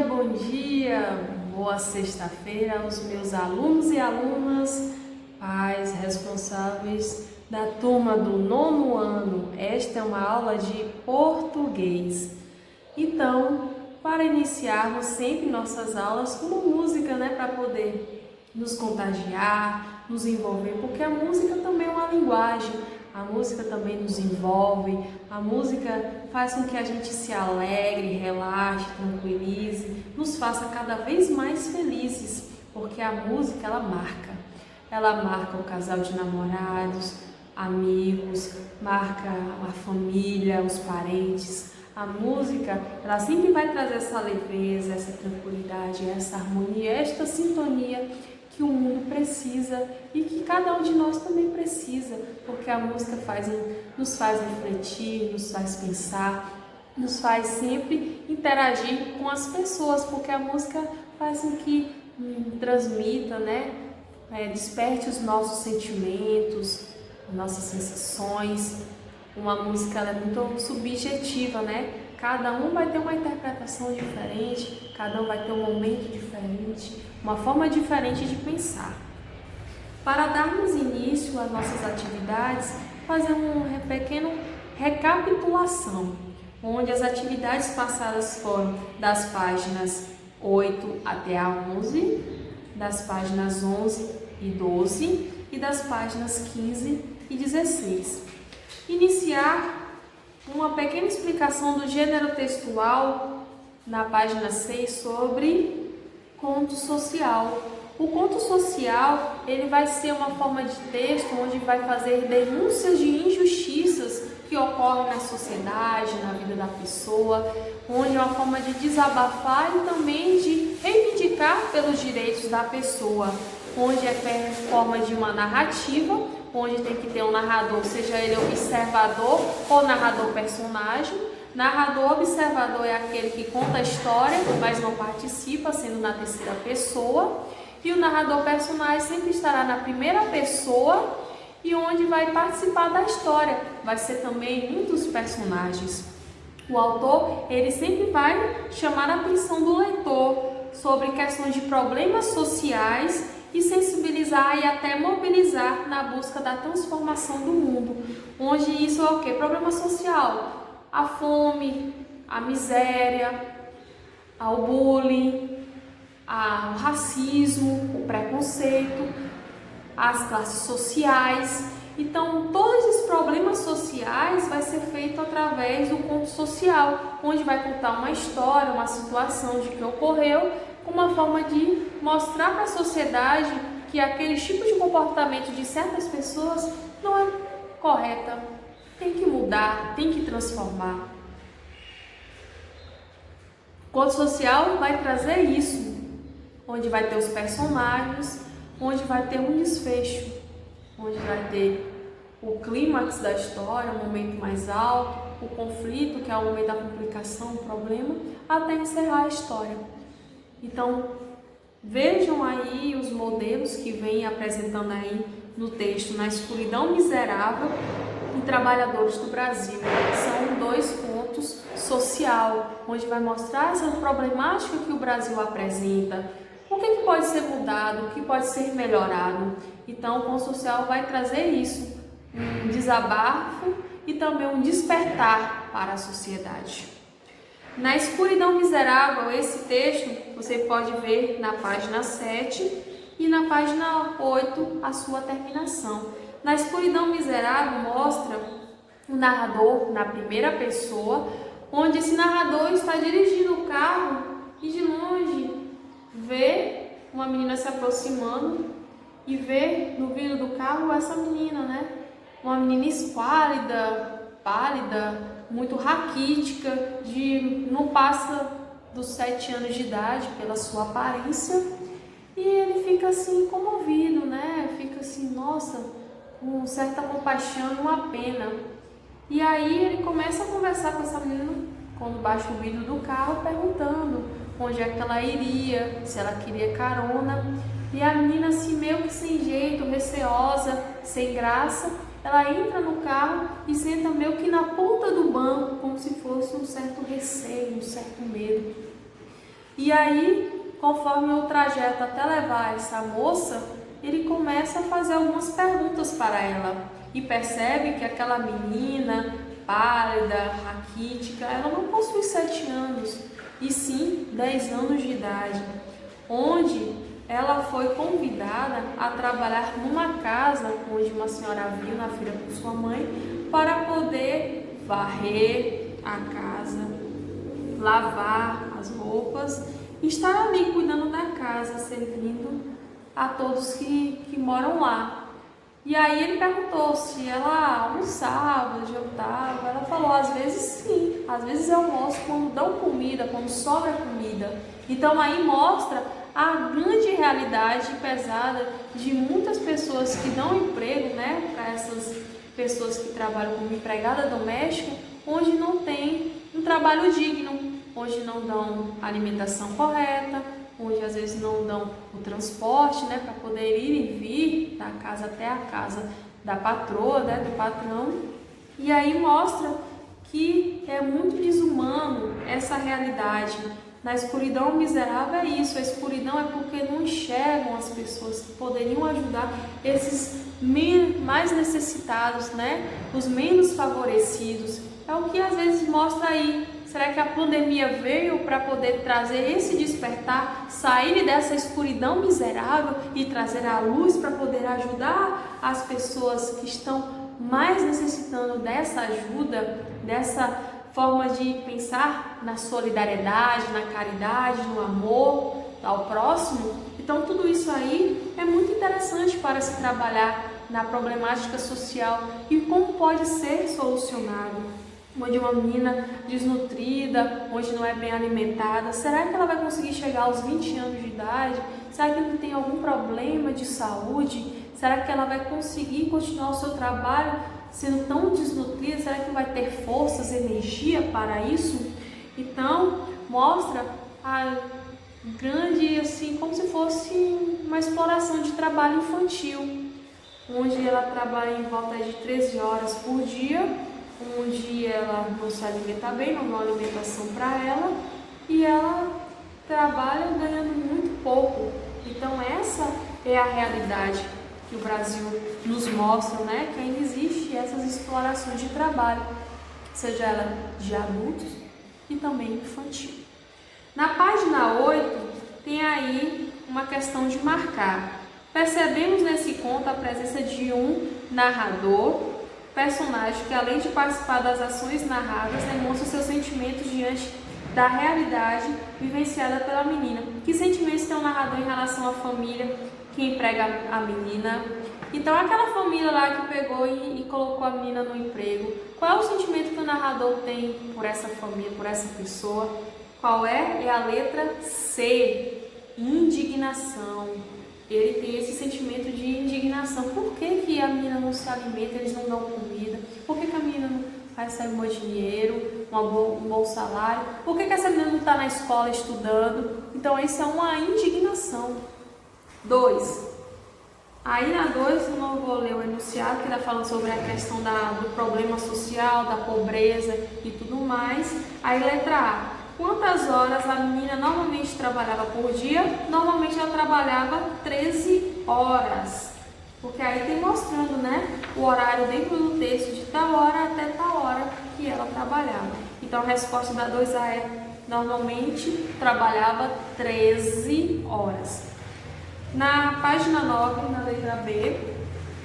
bom dia, boa sexta-feira aos meus alunos e alunas, pais responsáveis da turma do 9º ano. Esta é uma aula de português. Então, para iniciarmos sempre nossas aulas com música, para poder nos contagiar, nos envolver, porque a música também é uma linguagem. A música também nos envolve, a música faz com que a gente se alegre, relaxe, tranquilize, nos faça cada vez mais felizes, porque a música ela marca o casal de namorados, amigos, marca a família, os parentes. A música, ela sempre vai trazer essa leveza, essa tranquilidade, essa harmonia, esta sintonia que o mundo precisa e que cada um de nós também precisa, porque a música nos faz refletir, nos faz pensar, nos faz sempre interagir com as pessoas, porque a música faz com que transmita, desperte os nossos sentimentos, nossas sensações. Uma música ela é muito subjetiva, Cada um vai ter uma interpretação diferente, cada um vai ter um momento diferente, uma forma diferente de pensar. Para darmos início às nossas atividades, fazer uma pequena recapitulação, onde as atividades passadas foram das páginas 8 até a 11, das páginas 11 e 12 e das páginas 15 e 16. Iniciar uma pequena explicação do gênero textual na página 6 sobre conto social. O conto social, ele vai ser uma forma de texto onde vai fazer denúncias de injustiças que ocorrem na sociedade, na vida da pessoa, onde é uma forma de desabafar e também de reivindicar pelos direitos da pessoa, onde é forma de uma narrativa, onde tem que ter um narrador, seja ele observador ou narrador personagem. Narrador observador é aquele que conta a história, mas não participa, sendo na terceira pessoa. E o narrador personagem sempre estará na primeira pessoa e onde vai participar da história. Vai ser também um dos personagens. O autor, ele sempre vai chamar a atenção do leitor sobre questões de problemas sociais e sensibilizar e até mobilizar na busca da transformação do mundo. Onde isso é o quê? Problema social. A fome, a miséria, o bullying, o racismo, o preconceito, as classes sociais. Então, todos esses problemas sociais vai ser feito através do conto social, onde vai contar uma história, uma situação de que ocorreu, com uma forma de mostrar para a sociedade que aquele tipo de comportamento de certas pessoas não é correta, tem que mudar, tem que transformar. O conto social vai trazer isso, onde vai ter os personagens, onde vai ter um desfecho, onde vai ter o clímax da história, o momento mais alto, o conflito, que é o momento da complicação, o problema, até encerrar a história. Então, vejam aí os modelos que vem apresentando aí no texto Na Escuridão Miserável e Trabalhadores do Brasil. São dois contos social, onde vai mostrar essa problemática que o Brasil apresenta, o que pode ser mudado, o que pode ser melhorado. Então, o conto social vai trazer isso, um desabafo e também um despertar para a sociedade. Na Escuridão Miserável, esse texto você pode ver na página 7 e na página 8 a sua terminação. Na Escuridão Miserável mostra o narrador na primeira pessoa, onde esse narrador está dirigindo o carro e de longe vê uma menina se aproximando e vê no vidro do carro essa menina, Uma menina esquálida, pálida, muito raquítica, não passa dos 7 anos de idade pela sua aparência, e ele fica assim comovido, Fica assim, nossa, com certa compaixão e uma pena. E aí ele começa a conversar com essa menina quando baixa o vidro do carro, perguntando onde é que ela iria, se ela queria carona. E a menina assim meio que sem jeito, receosa, sem graça, ela entra no carro e senta meio que na ponta do banco, como se fosse um certo receio, um certo medo. E aí, conforme o trajeto até levar essa moça, ele começa a fazer algumas perguntas para ela e percebe que aquela menina pálida, raquítica, ela não possui 7 anos, e sim 10 anos de idade, onde ela foi convidada a trabalhar numa casa onde uma senhora viu na feira com sua mãe para poder varrer a casa, lavar as roupas e estar ali cuidando da casa, servindo a todos que moram lá. E aí ele perguntou se ela almoçava, jantava. Ela falou, às vezes sim, às vezes eu almoço quando dão comida, quando sobra comida. Então aí mostra a grande realidade pesada de muitas pessoas que dão emprego, né, para essas pessoas que trabalham como empregada doméstica, onde não tem um trabalho digno, onde não dão alimentação correta, onde às vezes não dão o transporte, né, para poder ir e vir da casa até a casa da patroa, né, do patrão. E aí mostra que é muito desumano essa realidade. Na escuridão miserável é isso, a escuridão é porque não enxergam as pessoas que poderiam ajudar esses mais necessitados, né, os menos favorecidos. É o que às vezes mostra aí. Será que a pandemia veio para poder trazer esse despertar, sair dessa escuridão miserável e trazer a luz para poder ajudar as pessoas que estão mais necessitando dessa ajuda, dessa forma de pensar na solidariedade, na caridade, no amor ao próximo? Então tudo isso aí é muito interessante para se trabalhar na problemática social e como pode ser solucionado. Onde uma menina desnutrida, onde não é bem alimentada, será que ela vai conseguir chegar aos 20 anos de idade? Será que ela tem algum problema de saúde? Será que ela vai conseguir continuar o seu trabalho sendo tão desnutrida? Será que vai ter forças, energia para isso? Então, mostra a grande, assim, como se fosse uma exploração de trabalho infantil, onde ela trabalha em volta de 13 horas por dia, onde ela não se alimenta bem, não dá alimentação para ela, e ela trabalha ganhando muito pouco. Então essa é a realidade que o Brasil nos mostra, né? Que ainda existe essas explorações de trabalho, seja ela de adultos e também infantil. Na página 8 tem aí uma questão de marcar. Percebemos nesse conto a presença de um narrador, personagem que, além de participar das ações narradas, demonstra seus sentimentos diante da realidade vivenciada pela menina. Que sentimentos tem o narrador em relação à família que emprega a menina? Então, aquela família lá que pegou e colocou a menina no emprego, qual é o sentimento que o narrador tem por essa família, por essa pessoa? Qual é? É a letra C, indignação. Ele tem esse sentimento de indignação. Por que a menina não se alimenta, eles não dão comida? Por que a menina não recebe um bom dinheiro, um bom salário? Por que essa menina não está na escola estudando? Então, isso é uma indignação. 2. Aí na 2, eu não vou ler o enunciado, que está falando sobre a questão do problema social, da pobreza e tudo mais. Aí letra A. Quantas horas a menina normalmente trabalhava por dia? Normalmente ela trabalhava 13 horas. Porque aí tem mostrando, né, o horário dentro do texto de tal hora até tal hora que ela trabalhava. Então a resposta da 2A é: normalmente trabalhava 13 horas. Na página 9, na letra B,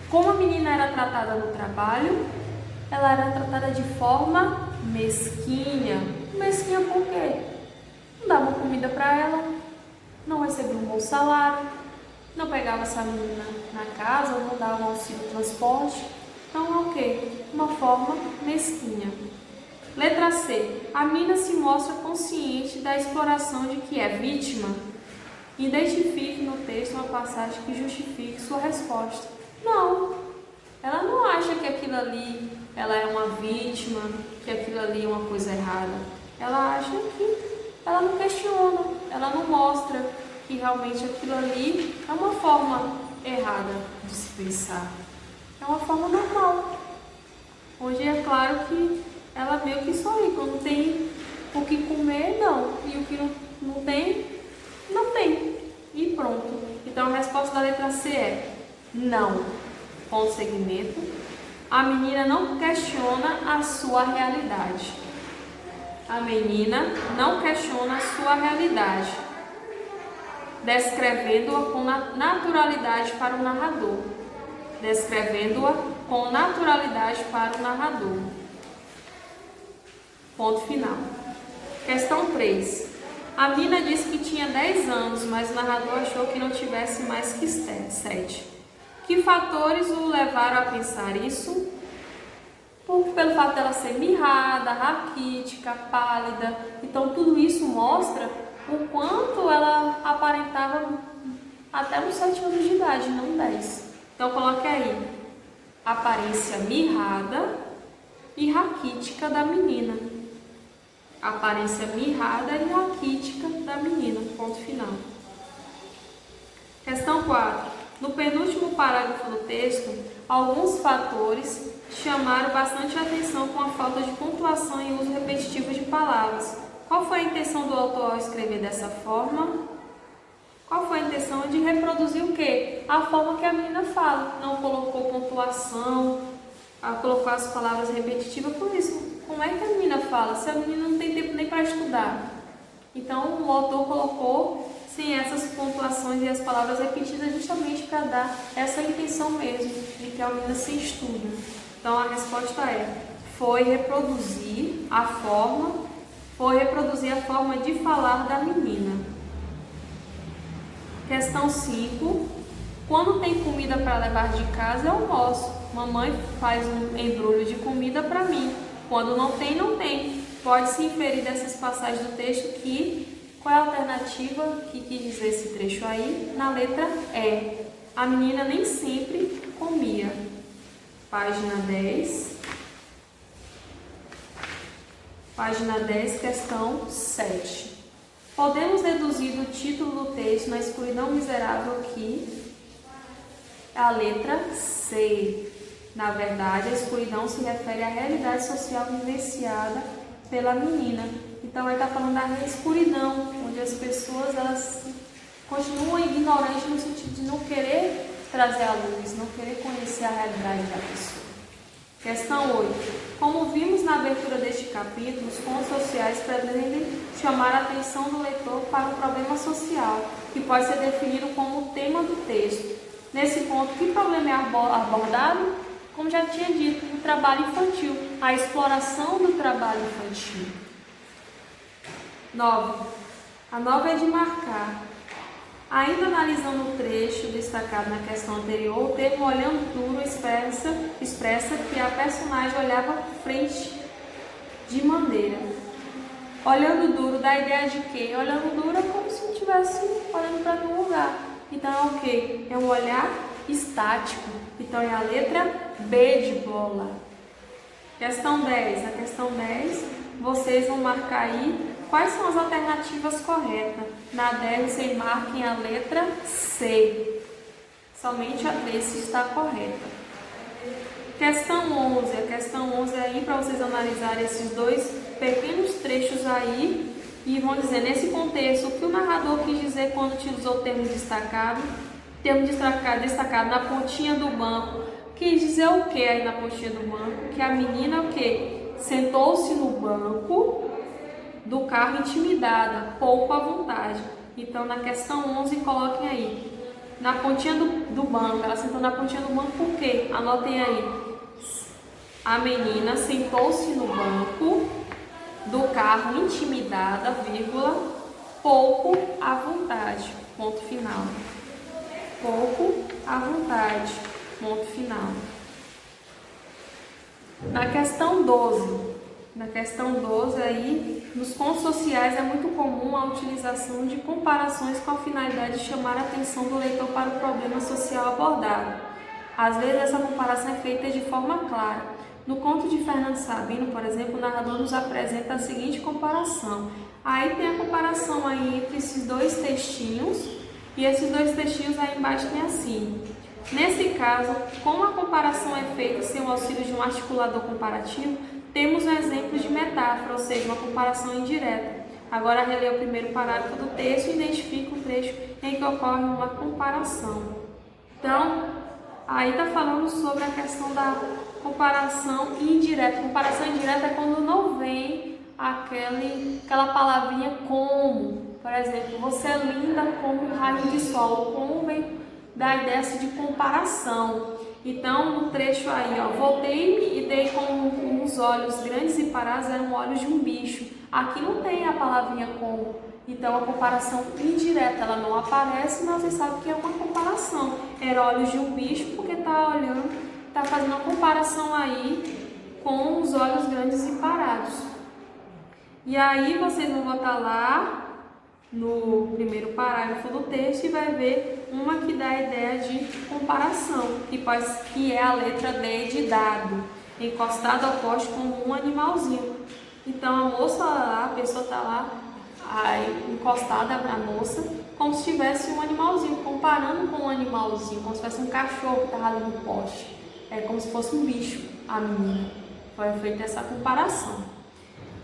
como a menina era tratada no trabalho? Ela era tratada de forma mesquinha. Mesquinha por quê? Não dava comida para ela, não recebia um bom salário, não pegava essa menina na casa, não dava um auxílio transporte. Então é o quê? Uma forma mesquinha. Letra C. A menina se mostra consciente da exploração de que é vítima. Identifique no texto uma passagem que justifique sua resposta. Não, ela não acha que aquilo ali ela é uma vítima, que aquilo ali é uma coisa errada. Ela acha que ela não questiona, ela não mostra que realmente aquilo ali é uma forma errada de se pensar. É uma forma normal, onde é claro que ela meio que isso aí, quando tem o que comer, não, e o que não Não tem? Não tem. E pronto. Então a resposta da letra C é não. Ponto segmento. A menina não questiona a sua realidade. A menina não questiona a sua realidade, descrevendo-a com naturalidade para o narrador. Descrevendo-a com naturalidade para o narrador. Ponto final. Questão 3. A menina disse que tinha 10 anos, mas o narrador achou que não tivesse mais que 7. Que fatores o levaram a pensar isso? Pelo fato dela ser mirrada, raquítica, pálida. Então tudo isso mostra o quanto ela aparentava até uns 7 anos de idade, não 10. Então coloque aí, aparência mirrada e raquítica da menina. Aparência mirrada e raquítica da menina. Ponto final. Questão 4. No penúltimo parágrafo do texto, alguns fatores chamaram bastante atenção com a falta de pontuação e uso repetitivo de palavras. Qual foi a intenção do autor ao escrever dessa forma? Qual foi a intenção de reproduzir o quê? A forma que a menina fala. Não colocou pontuação, colocou as palavras repetitivas. Por isso, como é que a menina fala se a menina não tem tempo nem para estudar? Então, o autor colocou sem essas pontuações e as palavras repetidas justamente para dar essa intenção mesmo, de que a menina se estuda. Então, a resposta é, foi reproduzir a forma de falar da menina. Questão 5. Quando tem comida para levar de casa, eu almoço. Mamãe faz um embrulho de comida para mim. Quando não tem, não tem. Pode-se inferir dessas passagens do texto qual é a alternativa que quis dizer esse trecho aí? Na letra E. A menina nem sempre comia. Página 10. Página 10, questão 7. Podemos deduzir do título do texto Na Escuridão Miserável que a letra C. Na verdade, a escuridão se refere à realidade social vivenciada pela menina. Então, ele está falando da escuridão, onde as pessoas elas continuam ignorantes no sentido de não querer trazer a luz, não querer conhecer a realidade da pessoa. Questão 8. Como vimos na abertura deste capítulo, os pontos sociais pretendem chamar a atenção do leitor para um problema social, que pode ser definido como o tema do texto. Nesse ponto, que problema é abordado? Como já tinha dito, o trabalho infantil, a exploração do trabalho infantil. 9. A 9 é de marcar. Ainda analisando o trecho destacado na questão anterior, o termo olhando duro expressa que a personagem olhava frente de maneira. Olhando duro dá a ideia de quê? Olhando duro é como se estivesse olhando para algum lugar. Então é o quê? É um olhar estático. Então é a letra B de bola. Questão 10. A questão 10, vocês vão marcar aí quais são as alternativas corretas. Na 10, vocês marquem a letra C. Somente a B se está correta. Questão 11. A questão 11 é aí para vocês analisarem esses dois pequenos trechos aí e vão dizer nesse contexto o que o narrador quis dizer quando utilizou o termo destacado. Termo destacado na pontinha do banco. Quis dizer o que aí na pontinha do banco? Que a menina o quê? Sentou-se no banco do carro intimidada, pouco à vontade. Então, na questão 11, coloquem aí. Na pontinha do banco, ela sentou na pontinha do banco por quê? Anotem aí. A menina sentou-se no banco do carro intimidada, vírgula, pouco à vontade. Ponto final. Pouco à vontade. Ponto final. Na questão 12. Na questão 12 aí, nos pontos sociais é muito comum a utilização de comparações com a finalidade de chamar a atenção do leitor para o problema social abordado. Às vezes essa comparação é feita de forma clara. No conto de Fernando Sabino, por exemplo, o narrador nos apresenta a seguinte comparação. Aí tem a comparação aí entre esses dois textinhos, e esses dois textinhos aí embaixo tem assim. Nesse caso, como a comparação é feita sem o auxílio de um articulador comparativo, temos um exemplo de metáfora, ou seja, uma comparação indireta. Agora releia o primeiro parágrafo do texto e identifica o trecho em que ocorre uma comparação. Então, aí está falando sobre a questão da comparação indireta. Comparação indireta é quando não vem aquela palavrinha como. Por exemplo, você é linda como um raio de sol. Como vem da ideia de comparação. Então, no trecho aí, ó, voltei-me e dei com os olhos grandes e parados, eram olhos de um bicho. Aqui não tem a palavrinha como. Então, a comparação indireta, ela não aparece, mas você sabe que é uma comparação. Era olhos de um bicho porque está olhando, está fazendo uma comparação aí com os olhos grandes e parados. E aí, vocês vão botar lá no primeiro parágrafo do texto e vai ver uma que dá a ideia de comparação, que é a letra D de dado, encostado ao poste como um animalzinho. Então a moça lá, a pessoa está lá aí, encostada a moça, como se tivesse um animalzinho, comparando com um animalzinho, como se fosse um cachorro que estava ali no poste. É como se fosse um bicho, a menina. Foi feita essa comparação.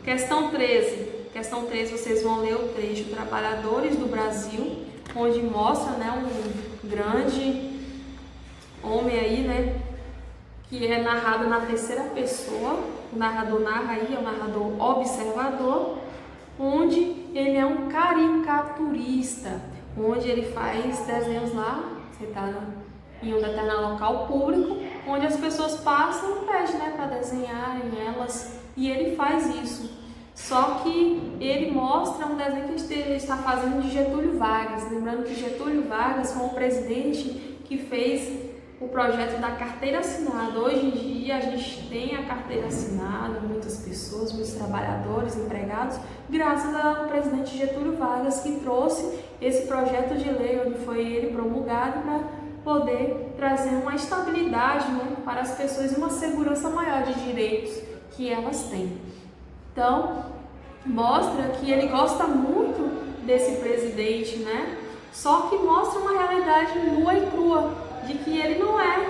Questão 13. Questão 13, vocês vão ler o trecho Trabalhadores do Brasil, onde mostra, né, um grande homem aí, né, que é narrado na terceira pessoa. O narrador narra aí, é o narrador observador, onde ele é um caricaturista, onde ele faz desenhos lá, sentado em um determinado local público, onde as pessoas passam e pedem, né, para desenharem elas, e ele faz isso. Só que ele mostra um desenho que ele está fazendo de Getúlio Vargas, lembrando que Getúlio Vargas foi um presidente que fez o projeto da carteira assinada. Hoje em dia a gente tem a carteira assinada, muitas pessoas, muitos trabalhadores, empregados, graças ao presidente Getúlio Vargas, que trouxe esse projeto de lei, onde foi ele promulgado para poder trazer uma estabilidade, né, para as pessoas e uma segurança maior de direitos que elas têm. Então, mostra que ele gosta muito desse presidente, né? Só que mostra uma realidade nua e crua, de que ele não é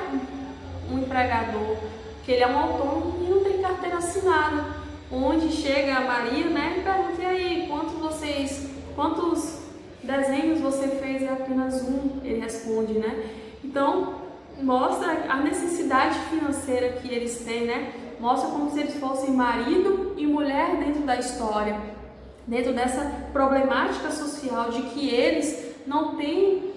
um empregador, que ele é um autônomo e não tem carteira assinada. Onde chega a Maria, né, e pergunta, e aí, quantos desenhos você fez? É apenas um, ele responde, né? Então, mostra a necessidade financeira que eles têm, né? Mostra como se eles fossem marido e mulher dentro da história, dentro dessa problemática social de que eles não têm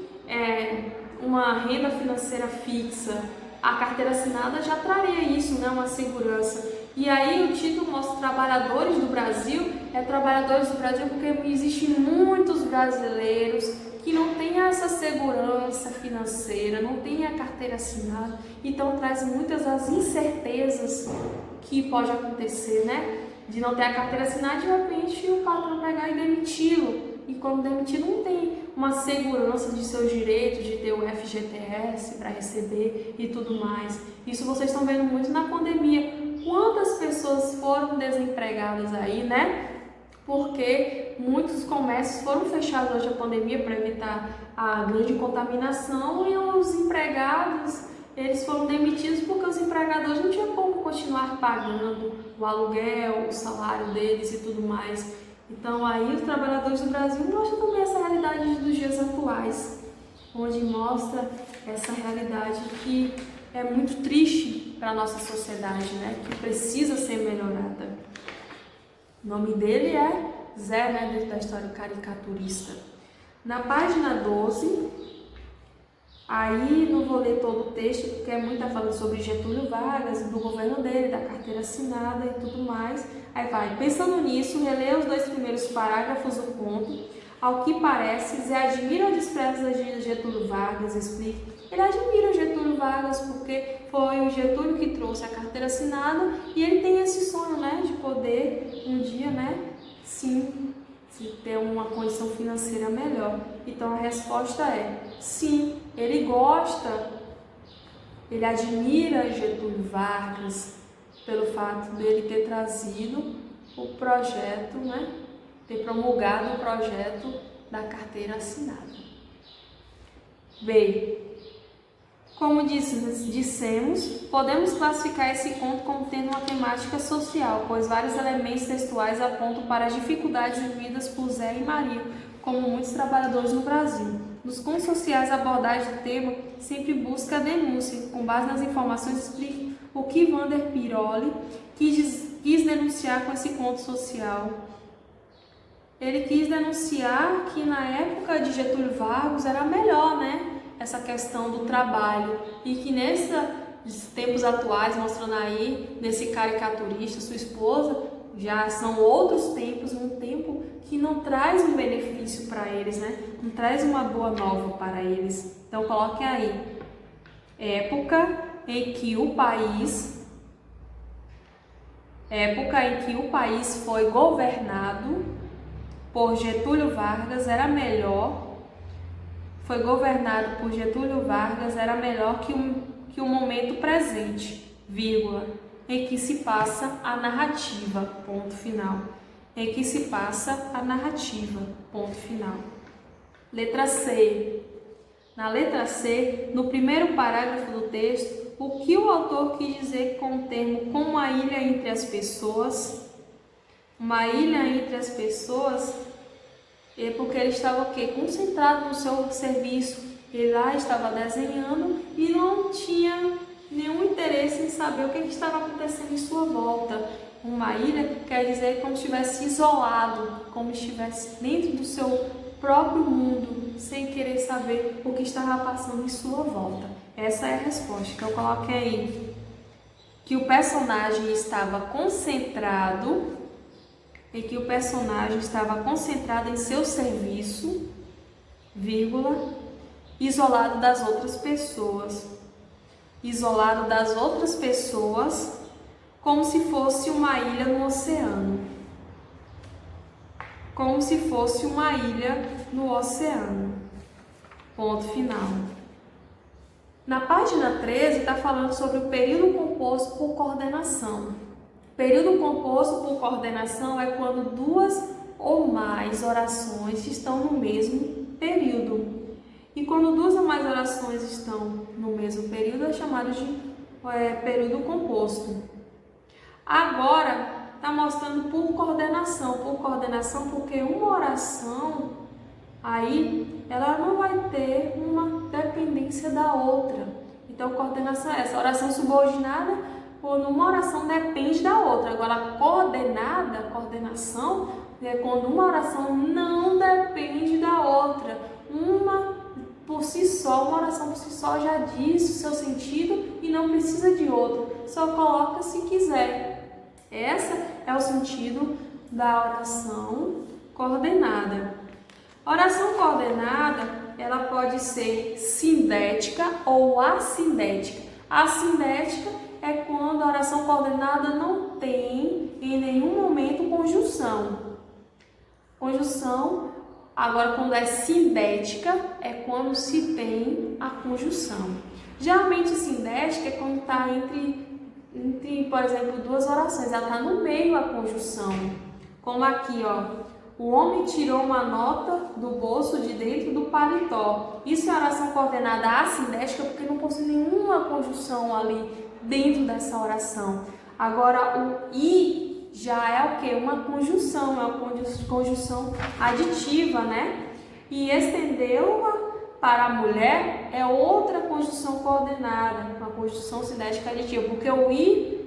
uma renda financeira fixa. A carteira assinada já traria isso, né, uma segurança. E aí o título mostra Trabalhadores do Brasil, é Trabalhadores do Brasil porque existem muitos brasileiros que não têm essa segurança financeira, não têm a carteira assinada, então traz muitas as incertezas que pode acontecer, né? De não ter a carteira assinada, de repente o patrão pegar e demiti-lo. E quando demitido não tem uma segurança de seus direitos, de ter o FGTS para receber e tudo mais. Isso vocês estão vendo muito na pandemia. Quantas pessoas foram desempregadas aí, né? Porque muitos comércios foram fechados durante a pandemia para evitar a grande contaminação e os empregados, eles foram demitidos porque os empregadores não tinham como continuar pagando o aluguel, o salário deles e tudo mais. Então aí os Trabalhadores do Brasil mostram também essa realidade dos dias atuais, onde mostra essa realidade que é muito triste para a nossa sociedade, né? Que precisa ser melhorada. O nome dele é Zé, né, dentro da história caricaturista. Na página 12, aí não vou ler todo o texto, porque é muito falando sobre Getúlio Vargas, do governo dele, da carteira assinada e tudo mais. Aí vai, pensando nisso, releia os 2 primeiros parágrafos do conto. Ao que parece, Zé admira ou despreza Getúlio Vargas, explica. Ele admira o Getúlio Vargas porque foi o Getúlio que trouxe a carteira assinada e ele tem esse sonho, né, de poder um dia, né, sim, ter uma condição financeira melhor. Então a resposta é sim, ele gosta, ele admira Getúlio Vargas pelo fato dele ter trazido o projeto, né, ter promulgado o projeto da carteira assinada. B. Como dissemos, podemos classificar esse conto como tendo uma temática social, pois vários elementos textuais apontam para as dificuldades vividas por Zé e Maria, como muitos trabalhadores no Brasil. Nos contos sociais, a abordagem do tema sempre busca a denúncia, com base nas informações explica o que Wander Piroli quis denunciar com esse conto social. Ele quis denunciar que na época de Getúlio Vargas era melhor, né? Essa questão do trabalho, e que nesses tempos atuais, mostrando aí nesse caricaturista, sua esposa, já são outros tempos, um tempo que não traz um benefício para eles, né? Não traz uma boa nova para eles. Então coloquem aí, época em que o país foi governado por Getúlio Vargas era melhor. Foi governado por Getúlio Vargas era melhor que o momento presente, vírgula, em que se passa a narrativa, ponto final. Em que se passa a narrativa, ponto final. Letra C. Na letra C, no primeiro parágrafo do texto, o que o autor quis dizer com o termo "como uma ilha entre as pessoas"? Uma ilha entre as pessoas é porque ele estava o quê? Concentrado no seu serviço. Ele lá estava desenhando e não tinha nenhum interesse em saber o que estava acontecendo em sua volta. Uma ilha quer dizer como se estivesse isolado, como se estivesse dentro do seu próprio mundo, sem querer saber o que estava passando em sua volta. Essa é a resposta que eu coloquei aí. Que o personagem estava concentrado em seu serviço, vírgula, isolado das outras pessoas. Isolado das outras pessoas, como se fosse uma ilha no oceano. Como se fosse uma ilha no oceano. Ponto final. Na página 13 está falando sobre o período composto por coordenação. Período composto por coordenação é quando duas ou mais orações estão no mesmo período. E quando duas ou mais orações estão no mesmo período é chamado de período composto. Agora está mostrando por coordenação porque uma oração aí ela não vai ter uma dependência da outra. Então coordenação é essa, oração subordinada, quando uma oração depende da outra. Agora coordenação é quando uma oração não depende da outra. Uma oração por si só já diz o seu sentido e não precisa de outra. Só coloca se quiser. Esse é o sentido da oração coordenada. Oração coordenada, ela pode ser sindética ou assindética. Assindética é quando a oração coordenada não tem em nenhum momento conjunção. Agora, quando é sindética, é quando se tem a conjunção. Geralmente, sindética é quando está entre, por exemplo, duas orações. Ela está no meio a conjunção. Como aqui, ó. O homem tirou uma nota do bolso de dentro do paletó. Isso é oração coordenada assindética porque não possui nenhuma conjunção ali dentro dessa oração. Agora, o i já é o que? Uma conjunção, é uma conjunção aditiva, né? E estendeu-a para a mulher é outra conjunção coordenada, uma conjunção sindética aditiva, porque o i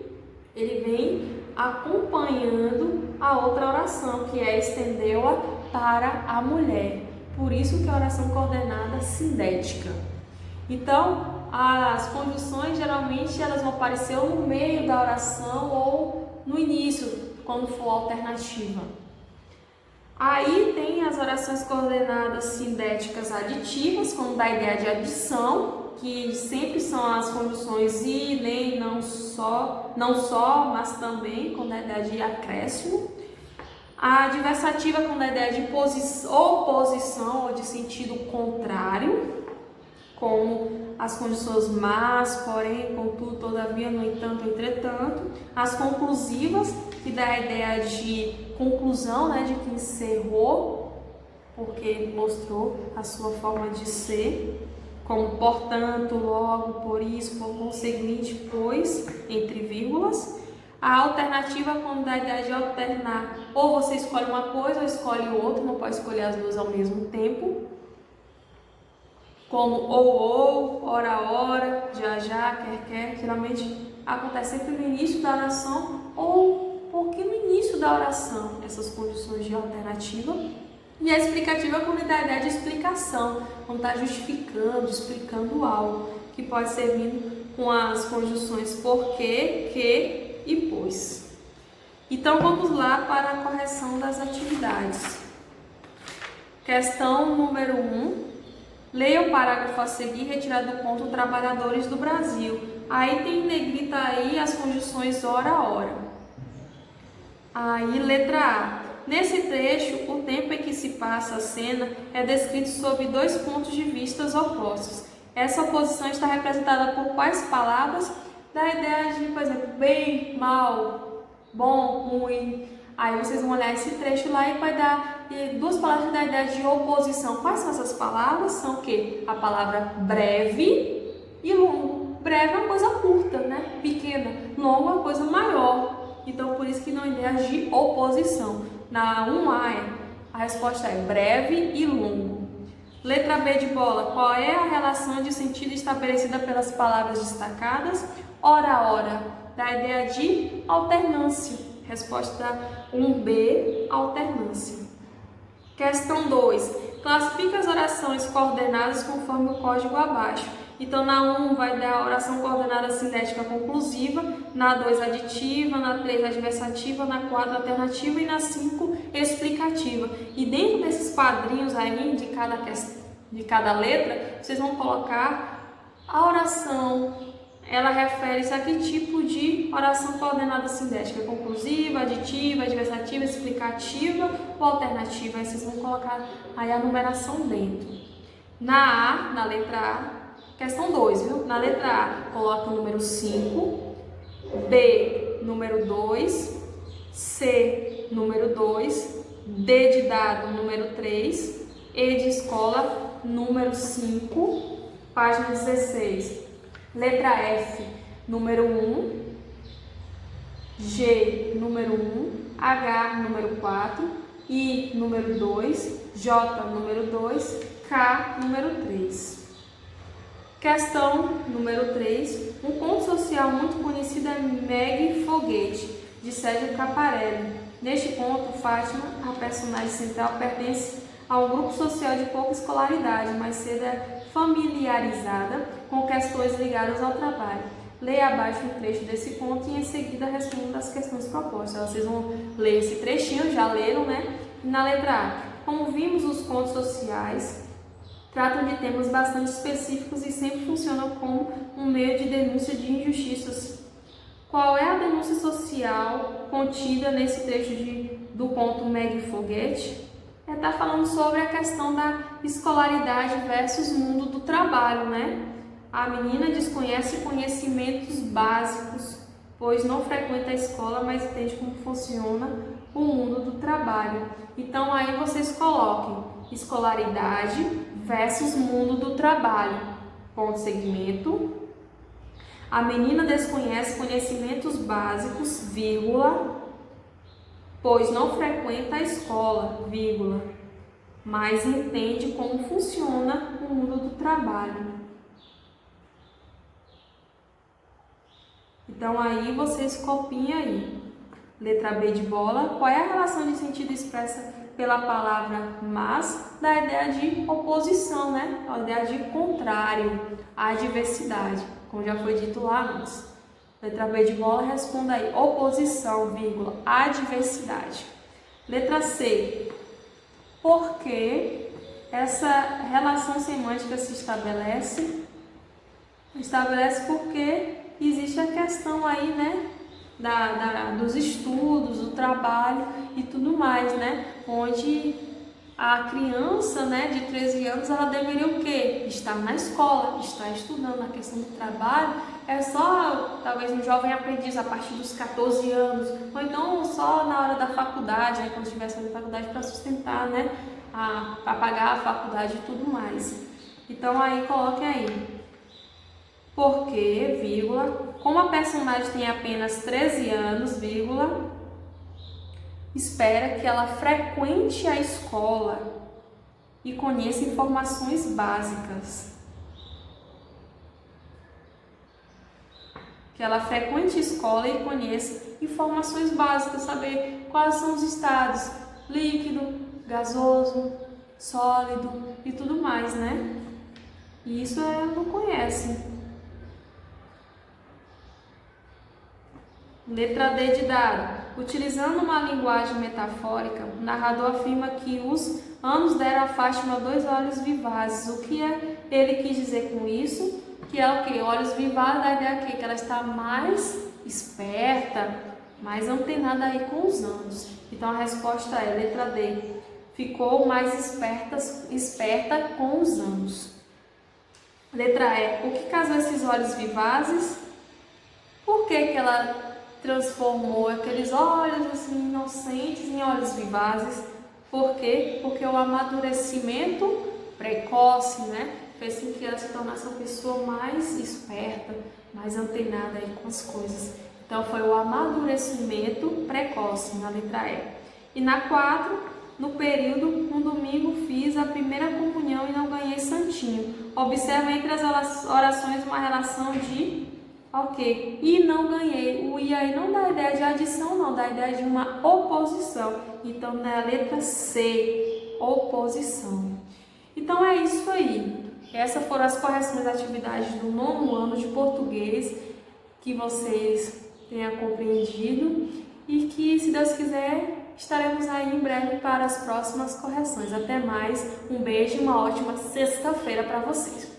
ele vem acompanhando a outra oração, que é estendeu-a para a mulher. Por isso que é a oração coordenada sindética. Então, as conjunções geralmente elas vão aparecer ou no meio da oração ou no início, quando for alternativa. Aí tem as orações coordenadas sindéticas aditivas, quando dá a ideia de adição, que sempre são as conjunções e, nem, não só, mas também quando dá a ideia de acréscimo. A adversativa, quando dá a ideia de oposição ou de sentido contrário, como as conjunções mas, porém, contudo, todavia, no entanto, entretanto. As conclusivas, que dá a ideia de conclusão, né, de que encerrou, porque mostrou a sua forma de ser. como portanto, logo, por isso, por conseguinte, pois, entre vírgulas. A alternativa, quando dá a ideia de alternar, ou você escolhe uma coisa ou escolhe outra, não pode escolher as duas ao mesmo tempo. Como ou, ora, já, quer, geralmente acontece sempre no início da oração ou porque no início da oração, essas condições de alternativa. E a explicativa é quando dá a ideia de explicação, quando está justificando, explicando algo, que pode ser vindo com as conjunções porque, que e pois. Então vamos lá para a correção das atividades. Questão número 1. Leia o parágrafo a seguir, retirado do conto Trabalhadores do Brasil. Aí tem em negrita aí as conjunções hora. Aí letra A. Nesse trecho, o tempo em que se passa a cena é descrito sob dois pontos de vista opostos. Essa oposição está representada por quais palavras? Dá a ideia de, por exemplo, bem, mal, bom, ruim. Aí vocês vão olhar esse trecho lá e vai dar duas palavras que dá a ideia de oposição. Quais são essas palavras? São o quê? A palavra breve e longo. Breve é uma coisa curta, né? Pequena. Longo é uma coisa maior. Então, por isso que não é ideia de oposição. Na 1A, a resposta é breve e longo. Letra B de bola. Qual é a relação de sentido estabelecida pelas palavras destacadas? Ora. Dá a ideia de alternância. Resposta 1B, alternância. Questão 2. Classifica as orações coordenadas conforme o código abaixo. Então, na 1 vai dar a oração coordenada cinética conclusiva, na 2 aditiva, na 3 adversativa, na 4 alternativa e na 5 explicativa. E dentro desses quadrinhos aí de cada letra, vocês vão colocar a oração. Ela refere-se a que tipo de oração coordenada cinética? Conclusiva, aditiva, adversativa, explicativa ou alternativa? Aí vocês vão colocar aí a numeração dentro. Na letra A, questão 2, viu? Na letra A, coloca o número 5, B, número 2, C, número 2, D de dado, número 3, E de escola, número 5, página 16. Letra F, número 1, G, número 1, H, número 4, I, número 2, J, número 2, K, número 3. Questão número 3. Um conto social muito conhecido é Meg Foguete, de Sérgio Caparelli. Neste conto, Fátima, a personagem central, pertence a um grupo social de pouca escolaridade, mas cedo é familiarizada com questões ligadas ao trabalho. Leia abaixo um trecho desse conto e em seguida responda as questões propostas. Vocês vão ler esse trechinho, já leram, né? E na letra A. Como vimos, os contos sociais tratam de temas bastante específicos e sempre funcionam como um meio de denúncia de injustiças. Qual é a denúncia social contida nesse trecho do conto Meg Foguete? Está falando sobre a questão da escolaridade versus mundo do trabalho, né? A menina desconhece conhecimentos básicos, pois não frequenta a escola, mas entende como funciona o mundo do trabalho. Então aí vocês coloquem escolaridade versus mundo do trabalho. Ponto segmento. A menina desconhece conhecimentos básicos, vírgula, pois não frequenta a escola, vírgula, mas entende como funciona o mundo do trabalho. Então aí vocês copiem aí. Letra B de bola. Qual é a relação de sentido expressa pela palavra mas? Da ideia de oposição, né? A ideia de contrário, à diversidade, como já foi dito lá antes. Letra B de bola, responda aí. Oposição, vírgula, adversidade. Letra C. Por que essa relação semântica se estabelece? Estabelece porque existe a questão aí, né? Dos estudos, do trabalho e tudo mais, né? Onde a criança, né, de 13 anos, ela deveria o quê? Estar na escola, estar estudando. A questão do trabalho é só, talvez, um jovem aprendiz a partir dos 14 anos, ou então só na hora da faculdade, né, quando estiver fazendo faculdade para sustentar, né, para pagar a faculdade e tudo mais. Então aí coloquem aí. Porque, vírgula, como a personagem tem apenas 13 anos, vírgula, espera que ela frequente a escola e conheça informações básicas. Que ela frequente a escola e conheça informações básicas, saber quais são os estados, líquido, gasoso, sólido e tudo mais, né? E isso ela não conhece. Letra D de dado. Utilizando uma linguagem metafórica, o narrador afirma que os anos deram a Fátima 2 olhos vivazes. O que ele quis dizer com isso? Que é o que? Olhos vivazes, a ideia que ela está mais esperta, mais antenada aí com os anos. Então a resposta é letra D. Ficou mais esperta com os anos. Letra E. O que causou esses olhos vivazes? Por que ela transformou aqueles olhos assim inocentes em olhos vivazes? Por quê? Porque o amadurecimento precoce, né, fez com que ela se tornasse uma pessoa mais esperta, mais antenada aí com as coisas. Então foi o amadurecimento precoce na letra E. E na 4, no período, um domingo fiz a primeira comunhão e não ganhei santinho. Observa entre as orações uma relação de ok, e não ganhei. O e aí não dá ideia de adição, não, dá ideia de uma oposição. Então, na letra C, oposição. Então, é isso aí. Essas foram as correções das atividades do 9º ano de português, que vocês tenham compreendido e que, se Deus quiser, estaremos aí em breve para as próximas correções. Até mais, um beijo e uma ótima sexta-feira para vocês.